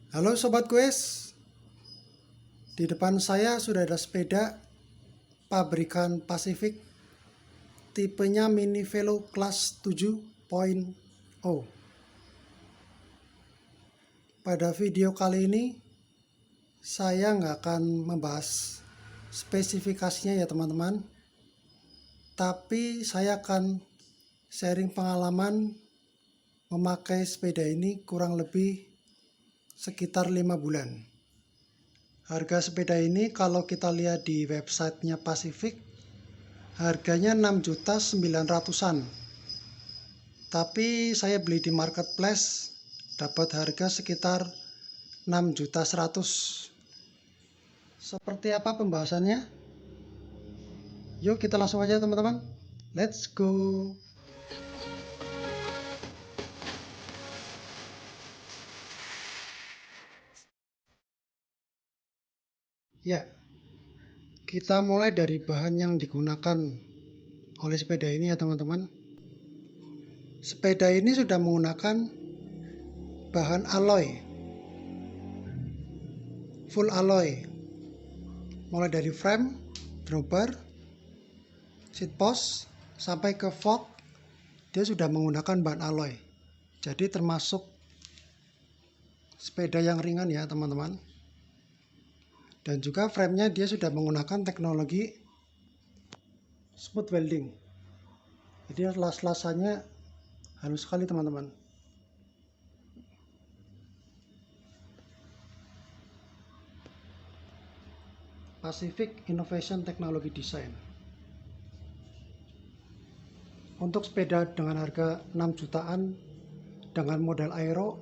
Halo Sobat Quest, di depan saya sudah ada sepeda pabrikan Pacific, tipenya Mini Velo kelas 7.0. Pada video kali ini, saya nggak akan membahas spesifikasinya ya teman-teman, tapi saya akan sharing pengalaman memakai sepeda ini kurang lebih sekitar 5 bulan. Harga sepeda ini kalau kita lihat di websitenya Pacific, harganya 6.900.000-an. Tapi saya beli di marketplace dapat harga sekitar 6.100.000. Seperti apa pembahasannya? Yuk kita langsung aja teman-teman. Let's go. Ya, kita mulai dari bahan yang digunakan oleh sepeda ini ya teman-teman. Sepeda ini sudah menggunakan bahan alloy, full alloy, mulai dari frame, drawbar, seat post, sampai ke fork. Dia sudah menggunakan bahan alloy, jadi termasuk sepeda yang ringan ya teman-teman. Dan juga framenya dia sudah menggunakan teknologi smooth welding, jadi las-lasannya halus sekali teman-teman. Pacific Innovation Technology Design. Untuk sepeda dengan harga 6 jutaan dengan model aero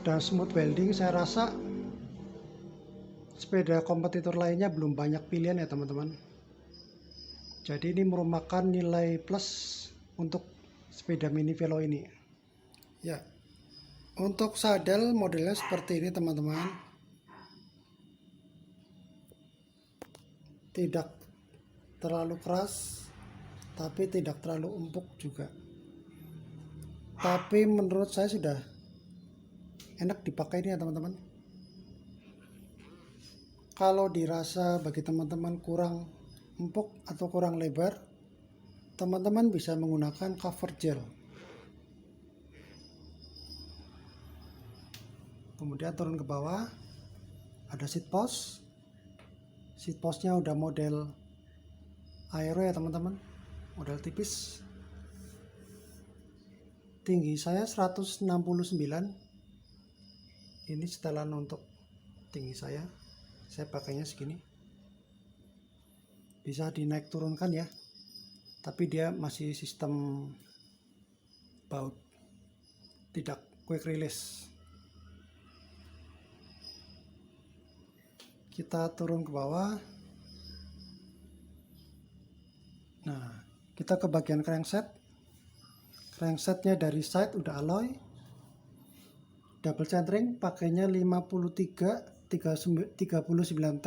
dan smooth welding, saya rasa sepeda kompetitor lainnya belum banyak pilihan ya teman-teman. Jadi ini merupakan nilai plus untuk sepeda mini velo ini. Ya, untuk sadel modelnya seperti ini teman-teman. Tidak terlalu keras, tapi tidak terlalu empuk juga. Tapi menurut saya sudah enak dipakai ini ya teman-teman. Kalau dirasa bagi teman-teman kurang empuk atau kurang lebar, teman-teman bisa menggunakan cover gel. Kemudian turun ke bawah, ada seat post. Seat postnya udah model aero ya teman-teman, model tipis. Tinggi saya 169. Ini setelan untuk tinggi saya pakainya segini. Bisa dinaik turunkan ya, tapi dia masih sistem baut, tidak quick release. Kita turun ke bawah. Nah, kita ke bagian crankset. Cranksetnya dari side udah alloy, double centering, pakainya 39T.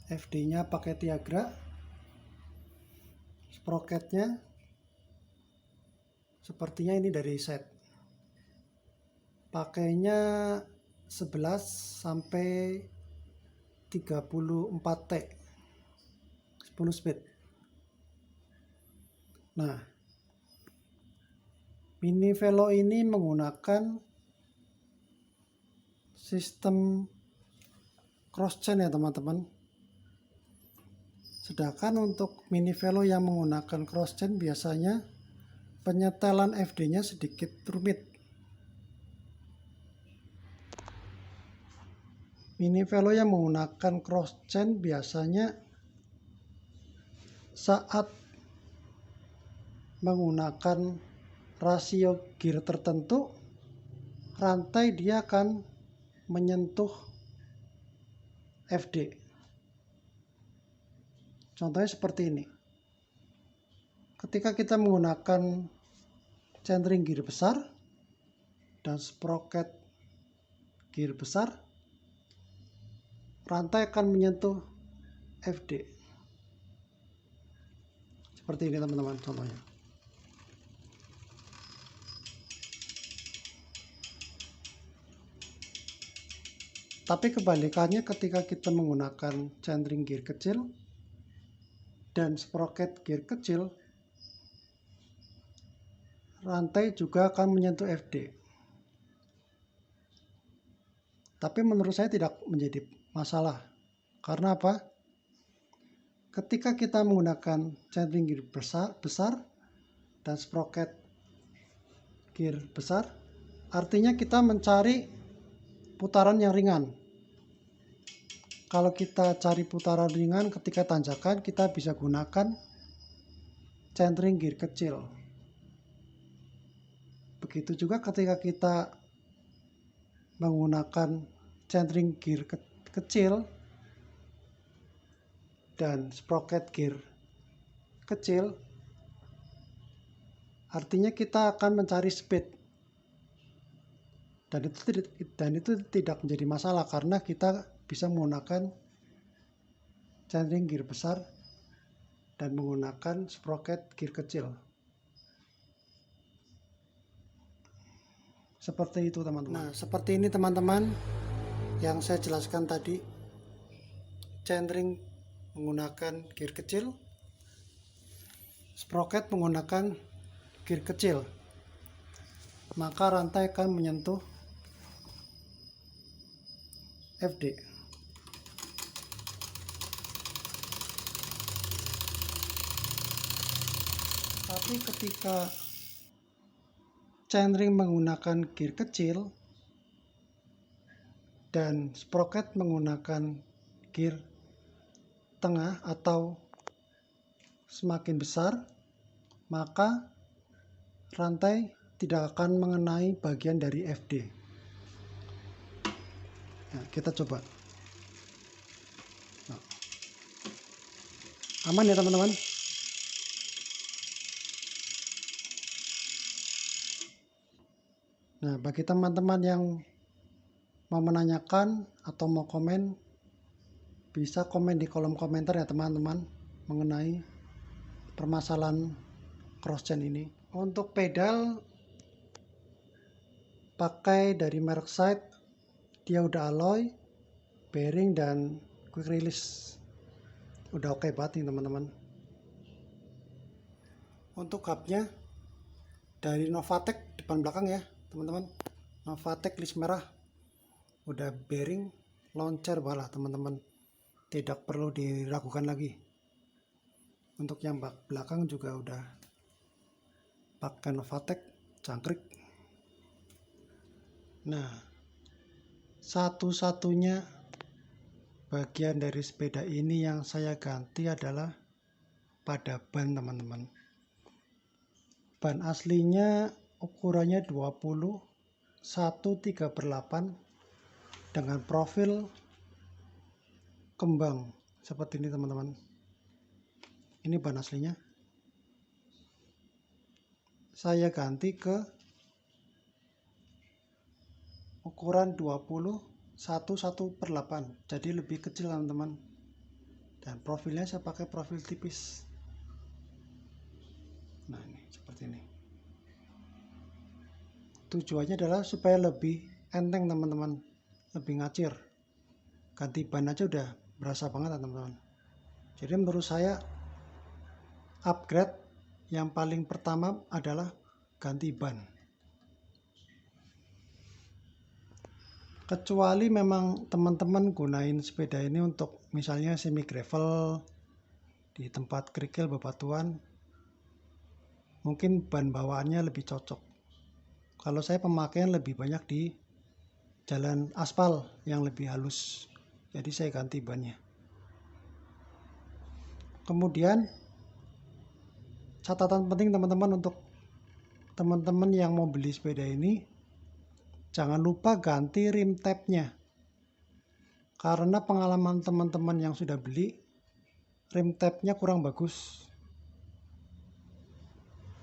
FD nya pakai Tiagra. Sprocketnya sepertinya ini dari set, pakainya 11 sampai 34T, 10 speed. Nah, mini velo ini menggunakan sistem cross chain ya teman-teman. Sedangkan untuk mini velo yang menggunakan cross chain biasanya penyetelan FD-nya sedikit rumit. Mini velo yang menggunakan cross chain biasanya saat menggunakan rasio gear tertentu, rantai dia akan menyentuh FD. Contohnya seperti ini. Ketika kita menggunakan centering gear besar dan sprocket gear besar, rantai akan menyentuh FD. Seperti ini teman-teman contohnya. Tapi kebalikannya ketika kita menggunakan centering gear kecil dan sprocket gear kecil, rantai juga akan menyentuh FD. Tapi menurut saya tidak menjadi masalah. Karena apa? Ketika kita menggunakan centering gear besar dan sprocket gear besar, artinya kita mencari putaran yang ringan. Kalau kita cari putaran ringan ketika tanjakan, kita bisa gunakan centering gear kecil. Begitu juga ketika kita menggunakan centering gear kecil dan sprocket gear kecil, artinya kita akan mencari speed, dan itu tidak menjadi masalah karena kita bisa menggunakan centering gear besar dan menggunakan sprocket gear kecil. Seperti itu teman-teman. Nah, seperti ini teman-teman yang saya jelaskan tadi. Centering menggunakan gear kecil, sprocket menggunakan gear kecil, maka rantai akan menyentuh FD. Tapi ketika centering menggunakan gear kecil dan sprocket menggunakan gear tengah atau semakin besar, maka rantai tidak akan mengenai bagian dari FD. Nah, kita coba. Nah, aman ya teman-teman? Nah, bagi teman-teman yang mau menanyakan atau mau komen, bisa komen di kolom komentar ya teman-teman mengenai permasalahan cross chain ini. Untuk pedal pakai dari merek Side, dia udah alloy, bearing dan quick release. Udah oke banget nih teman-teman. Untuk hubnya dari Novatec depan belakang ya teman-teman. Novatec list merah. Udah bearing launcher balah teman-teman. Tidak perlu diragukan lagi. Untuk yang bak belakang juga udah pakai Novatec cangkrik. Nah, satu-satunya bagian dari sepeda ini yang saya ganti adalah pada ban teman-teman. Ban aslinya ukurannya 21/3/8 dengan profil kembang seperti ini teman-teman. Ini ban aslinya. Saya ganti ke ukuran 21/1/8, jadi lebih kecil teman-teman. Dan profilnya saya pakai profil tipis. Nah, ini seperti ini. Tujuannya adalah supaya lebih enteng teman-teman, lebih ngacir. Ganti ban aja udah berasa banget teman-teman. Jadi menurut saya upgrade yang paling pertama adalah ganti ban. Kecuali memang teman-teman gunain sepeda ini untuk misalnya semi gravel di tempat kerikil bebatuan, mungkin ban bawaannya lebih cocok. Kalau saya pemakaian lebih banyak di jalan aspal yang lebih halus, jadi saya ganti bannya. Kemudian catatan penting teman-teman untuk teman-teman yang mau beli sepeda ini, jangan lupa ganti rim tabnya. Karena pengalaman teman-teman yang sudah beli, rim tabnya kurang bagus.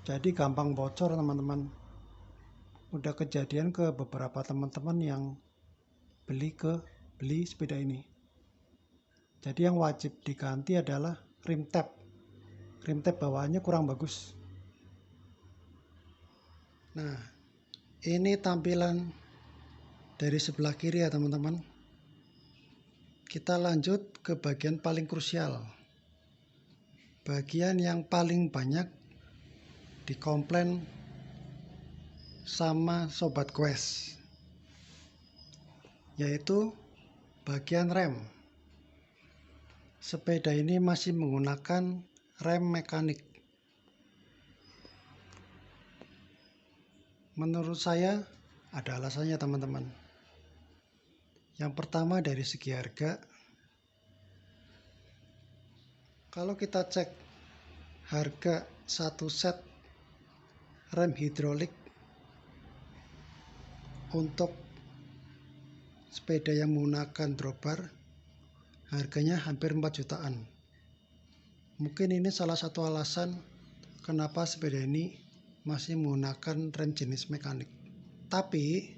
Jadi gampang bocor teman-teman. Udah kejadian ke beberapa teman-teman yang beli sepeda ini. Jadi yang wajib diganti adalah rim tab. Rim tab bawaannya kurang bagus. Nah, ini tampilan dari sebelah kiri ya teman-teman. Kita lanjut ke bagian paling krusial, bagian yang paling banyak dikomplain sama sobat Quest, yaitu bagian rem. Sepeda ini masih menggunakan rem mekanik. Menurut saya ada alasannya, teman-teman. Yang pertama, dari segi harga. Kalau kita cek harga satu set rem hidrolik untuk sepeda yang menggunakan drop bar, harganya hampir 4 jutaan. Mungkin ini salah satu alasan kenapa sepeda ini masih menggunakan rem jenis mekanik. Tapi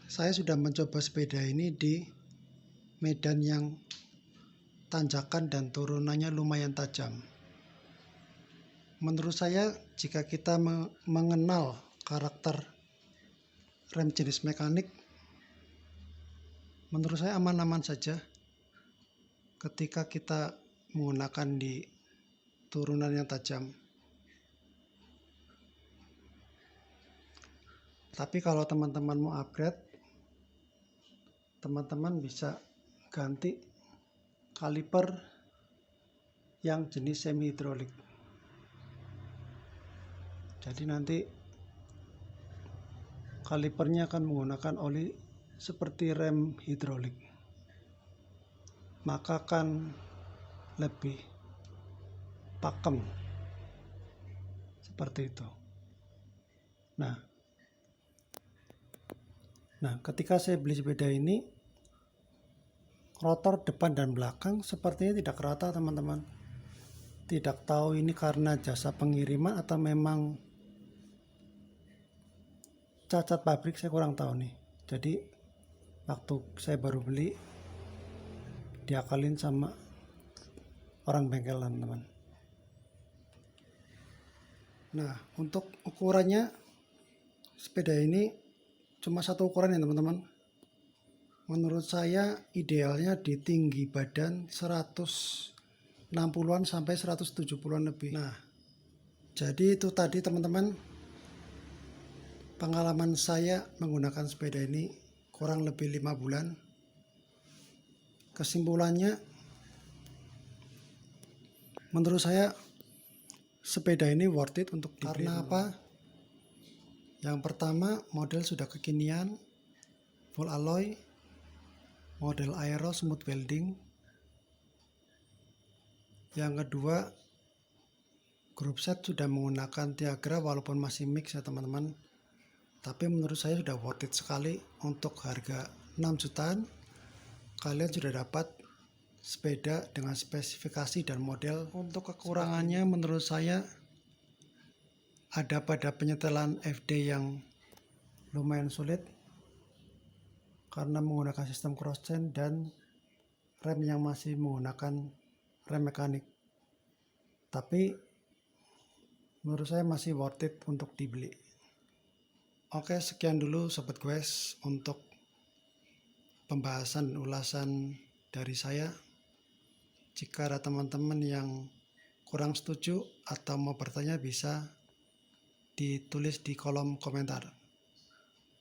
saya sudah mencoba sepeda ini di medan yang tanjakan dan turunannya lumayan tajam. Menurut saya, jika kita mengenal karakter rem jenis mekanik, menurut saya aman-aman saja ketika kita menggunakan di turunan yang tajam. Tapi kalau teman-teman mau upgrade, teman-teman bisa ganti kaliper yang jenis semi hidrolik. Jadi nanti kalipernya akan menggunakan oli seperti rem hidrolik, maka akan lebih pakem seperti itu. Nah, ketika saya beli sepeda ini, rotor depan dan belakang sepertinya tidak rata, teman-teman. Tidak tahu ini karena jasa pengiriman atau memang cacat pabrik, saya kurang tahu nih. Jadi waktu saya baru beli, diakalin sama orang bengkelan, teman. Nah, untuk ukurannya sepeda ini cuma satu ukuran ya, teman-teman. Menurut saya idealnya di tinggi badan 160-an sampai 170-an lebih. Nah, jadi itu tadi, teman-teman, pengalaman saya menggunakan sepeda ini kurang lebih 5 bulan. Kesimpulannya, menurut saya sepeda ini worth it untuk dibeli. Karena apa? Yang pertama, model sudah kekinian, full alloy, model aero smooth welding. Yang kedua, group set sudah menggunakan Tiagra walaupun masih mix ya, teman-teman. Tapi menurut saya sudah worth it sekali. Untuk harga 6 jutaan, kalian sudah dapat sepeda dengan spesifikasi dan model. Untuk kekurangannya menurut saya ada pada penyetelan FD yang lumayan sulit karena menggunakan sistem cross chain dan rem yang masih menggunakan rem mekanik. Tapi menurut saya masih worth it untuk dibeli. Oke, sekian dulu Sobat Quest untuk pembahasan ulasan dari saya. Jika ada teman-teman yang kurang setuju atau mau bertanya, bisa ditulis di kolom komentar.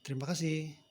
Terima kasih.